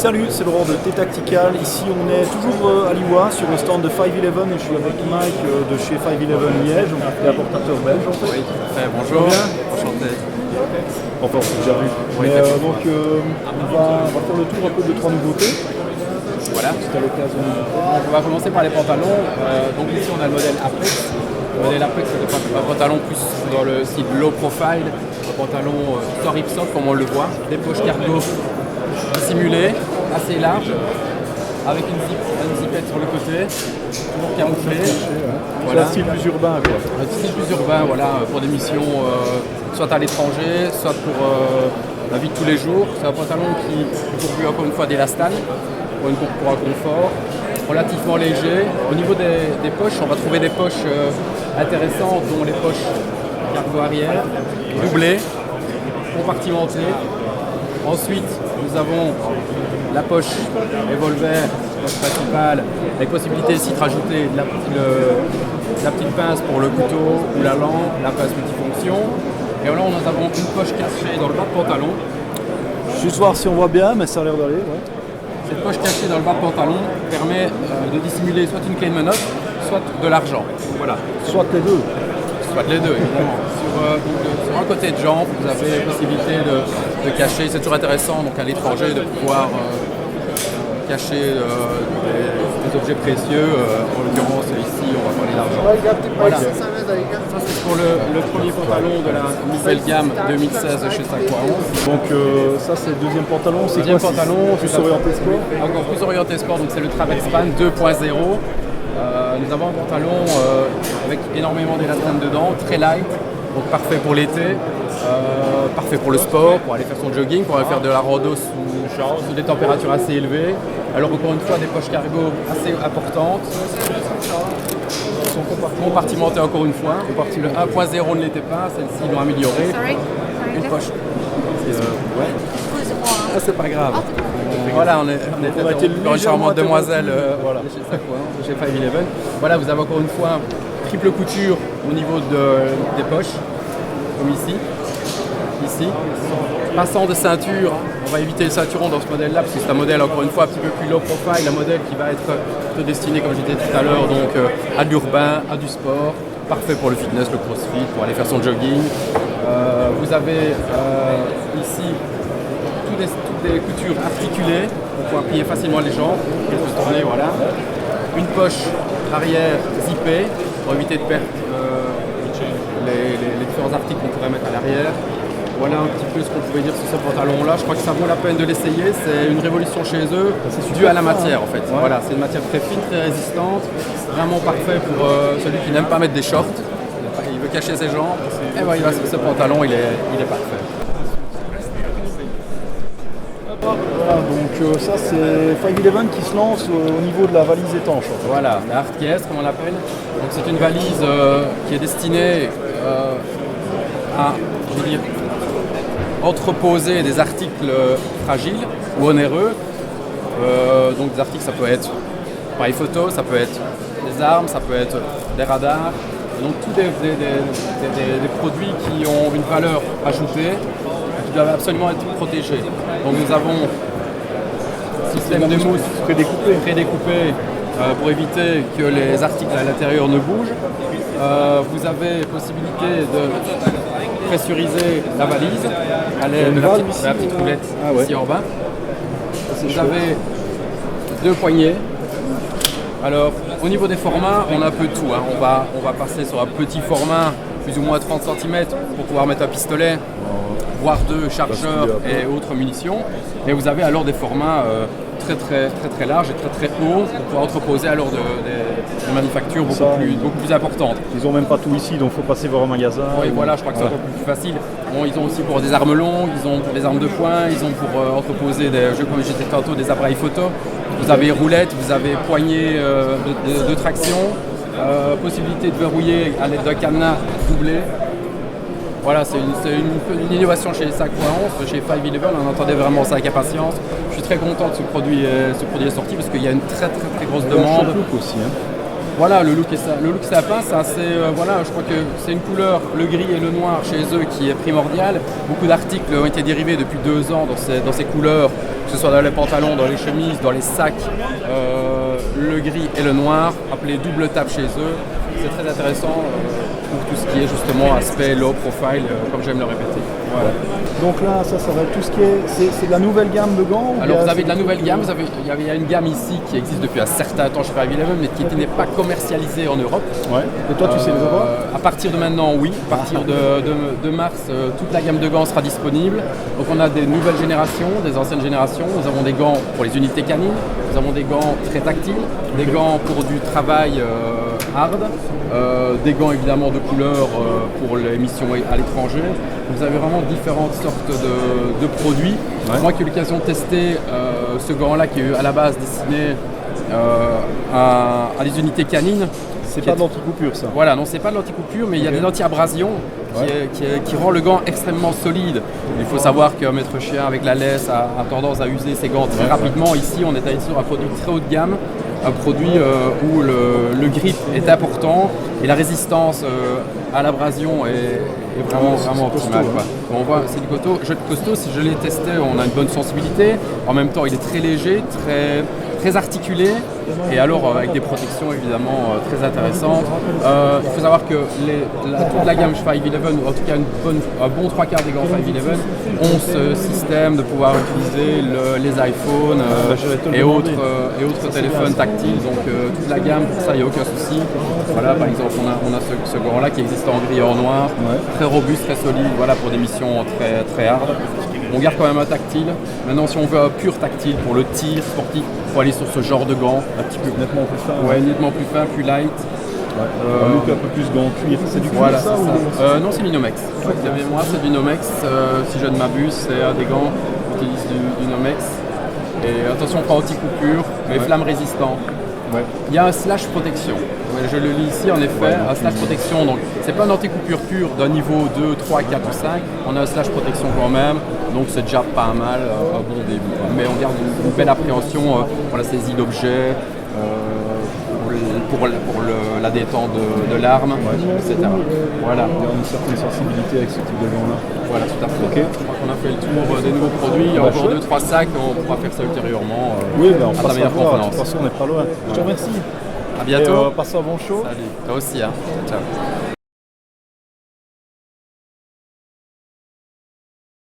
Salut, c'est Laurent de T-Tactical. Ici, on est toujours à Lillois sur le stand de 511. Je suis avec Mike de chez 511 Liège, donc qui est importateur belge en fait. Oui, tout à fait. Bonjour. Enchanté. Enfin, on s'est déjà vu. Oui, Mais, donc, on va faire le tour un peu de 3 nouveautés. Voilà. C'est à l'occasion. On va commencer par les pantalons. Donc ici, on a le modèle Apex. Le modèle Apex, c'est un pantalon plus dans le style low profile, un pantalon story soft comme on le voit, des poches cargo dissimulées, assez larges, avec une zipette sur le côté, toujours camouflée. Voilà. C'est un style plus urbain, quoi. Un style plus urbain, voilà, pour des missions soit à l'étranger, soit pour la vie de tous les jours. C'est un pantalon qui est pourvu encore une fois d'élastane pour un confort, relativement léger. Au niveau des poches, on va trouver des poches intéressantes, dont les poches cargo arrière, doublées, compartimentées. Ensuite, nous avons la poche revolver, poche principale, avec possibilité ici de rajouter la petite pince pour le couteau ou la lampe, la pince multifonction. Et là, nous avons une poche cachée dans le bas de pantalon. Juste voir si on voit bien, mais ça a l'air d'aller. Ouais. Cette poche cachée dans le bas de pantalon permet de dissimuler soit une clé de menottes, soit de l'argent. Voilà. Soit les deux. Soit les deux, évidemment. Sur un côté de jambe, vous avez la possibilité de cacher, c'est toujours intéressant donc à l'étranger de pouvoir cacher des objets précieux. En l'occurrence, ici, on va parler d'argent. Voilà. Ça, c'est pour le premier pantalon de la nouvelle gamme 2016 de chez 511. Donc, ça, c'est le deuxième pantalon. C'est Deuxième quoi, pantalon, plus orienté sport. Encore plus orienté sport, donc c'est le Traverspan 2.0. Nous avons un pantalon avec énormément d'élastane dedans, très light, donc parfait pour l'été, parfait pour le sport, pour aller faire son jogging, pour aller faire de la rando sous des températures assez élevées. Alors encore une fois, des poches cargo assez importantes, compartimentées encore une fois. Le 1.0 ne l'était pas, celle-ci ils l'ont amélioré. Une poche. Ah, c'est pas grave. Voilà, on était encore une charmante demoiselle voilà, chez 511, chez 511. Voilà, vous avez encore une fois triple couture au niveau des poches, comme ici. Passant de ceinture, on va éviter le ceinturon dans ce modèle-là, parce que c'est un modèle encore une fois un petit peu plus low profile, un modèle qui va être plutôt destiné, comme je disais tout à l'heure, donc à de l'urbain, à du sport, parfait pour le fitness, le crossfit, pour aller faire son jogging. Vous avez ici toutes des coutures articulées pour pouvoir plier facilement les jambes et se tourner, voilà. Une poche arrière zippée pour éviter de perdre les différents articles qu'on pourrait mettre à l'arrière. Voilà un petit peu ce qu'on pouvait dire sur ce pantalon-là. Je crois que ça vaut la peine de l'essayer. C'est une révolution chez eux, due à la matière en fait. Ouais. Voilà, c'est une matière très fine, très résistante, vraiment parfait pour celui qui n'aime pas mettre des shorts. Il veut cacher ses jambes. Et voilà, ce pantalon, il est parfait. Voilà, donc ça c'est 511 qui se lance au niveau de la valise étanche. En fait. Voilà, la hard case comme on l'appelle. Donc c'est une valise qui est destinée à, je veux dire, entreposer des articles fragiles ou onéreux. Donc des articles, ça peut être appareil photo, ça peut être des armes, ça peut être des radars. Donc tous des produits qui ont une valeur ajoutée, qui doivent absolument être protégés. Donc nous avons un système de mousse prédécoupé pour éviter que les articles à l'intérieur ne bougent. Vous avez possibilité de pressuriser la valise à l'aide de la petite roulette ici en bas. Vous avez deux poignées. Alors au niveau des formats, on a un peu de tout. Hein. On va passer sur un petit format, plus ou moins 30 cm pour pouvoir mettre un pistolet, voire deux chargeurs et autres munitions. Et vous avez alors des formats très larges et très hauts pour pouvoir entreposer alors des manufactures beaucoup plus importantes. Ils n'ont même pas tout ici, donc il faut passer voir un magasin. Oui, voilà, je crois que c'est encore plus facile. Bon, ils ont aussi pour des armes longues, ils ont pour des armes de poing, ils ont pour entreposer comme je disais tantôt, des appareils photo. Vous avez roulettes, vous avez poignées de traction, possibilité de verrouiller à l'aide d'un cadenas doublé. Voilà, c'est une innovation chez 511, chez 511, on entendait vraiment ça avec impatience. Je suis très content que ce produit est sorti parce qu'il y a une très grosse demande. Aussi, hein. Voilà, le look sapin, c'est assez, voilà, je crois que c'est une couleur, le gris et le noir chez eux qui est primordial. Beaucoup d'articles ont été dérivés depuis 2 ans dans ces couleurs, que ce soit dans les pantalons, dans les chemises, dans les sacs, le gris et le noir, appelé double tape chez eux. C'est très intéressant pour tout ce qui est justement aspect low profile, comme j'aime le répéter. Voilà. Donc là, ça va être tout ce qui est... C'est de la nouvelle gamme de gants ou Alors bien vous avez c'est- de la nouvelle gamme, il y a une gamme ici qui existe depuis un certain temps chez 511, mais qui n'est pas commercialisée en Europe. Ouais. Et toi, tu sais les avoir À partir de maintenant, oui. À partir de mars, toute la gamme de gants sera disponible. Donc on a des nouvelles générations, des anciennes générations. Nous avons des gants pour les unités canines, nous avons des gants très tactiles, des gants pour du travail hard, des gants évidemment de couleur pour les missions à l'étranger. Vous avez vraiment différentes sortes de produits. Ouais. Moi qui ai eu l'occasion de tester ce gant-là qui est à la base destiné à les unités canines. C'est pas de l'anti-coupure, ça. Voilà, non, c'est pas de l'anti-coupure, mais il y a des anti-abrasion qui rend le gant extrêmement solide. Il faut savoir qu'un maître chien avec la laisse a tendance à user ses gants très rapidement. Ici, on est allé sur un produit très haut de gamme, un produit où le grip est important et la résistance à l'abrasion est vraiment optimale. Quoi. On voit, c'est du costaud. Si je l'ai testé, on a une bonne sensibilité. En même temps, il est très léger, très articulé, et alors avec des protections évidemment très intéressantes. Il faut savoir que toute la gamme 511, ou en tout cas un bon 3/4 des gants 511, ont ce système de pouvoir utiliser les iPhones et autres téléphones tactiles. Donc toute la gamme, pour ça il n'y a aucun souci. Voilà, par exemple, on a ce gant-là qui existe en gris et en noir, très robuste, très solide, voilà, pour des missions très hard. On garde quand même un tactile. Maintenant, si on veut un pur tactile pour le tir sportif, il faut aller sur ce genre de gants. Un petit peu nettement plus fin. Ouais, nettement plus fin, plus light. Un look un peu plus gant cuir. C'est du cuir, Voilà, ça c'est ou... ça. Non, c'est du Nomex. De mémoire, c'est du Nomex. Si je ne m'abuse, c'est un des gants qui utilise du Nomex. Et attention, pas anti-coupure, mais flamme résistant. Ouais. Il y a un slash protection. Ouais, je le lis ici en effet, un slash protection. Donc c'est pas une anti-coupure pure d'un niveau 2, 3, 4 ou 5. On a un slash protection quand même. Donc c'est déjà pas mal, un bon début. Mais on garde une belle appréhension pour la saisie d'objets, pour la détente de l'arme, etc. Voilà. Il y a une certaine sensibilité avec ce type de gants-là. Voilà, tout à fait. Ok. Je crois qu'on a fait le tour des nouveaux produits. Il y a encore chouette. 2-3 sacs, on pourra faire ça ultérieurement. Oui, mais on à ta passe à meilleure voir. De convenance. toute façon, on n'est pas loin. Je te remercie. À bientôt. Et, passe un bon show. Salut. Toi aussi. Hein. Ciao.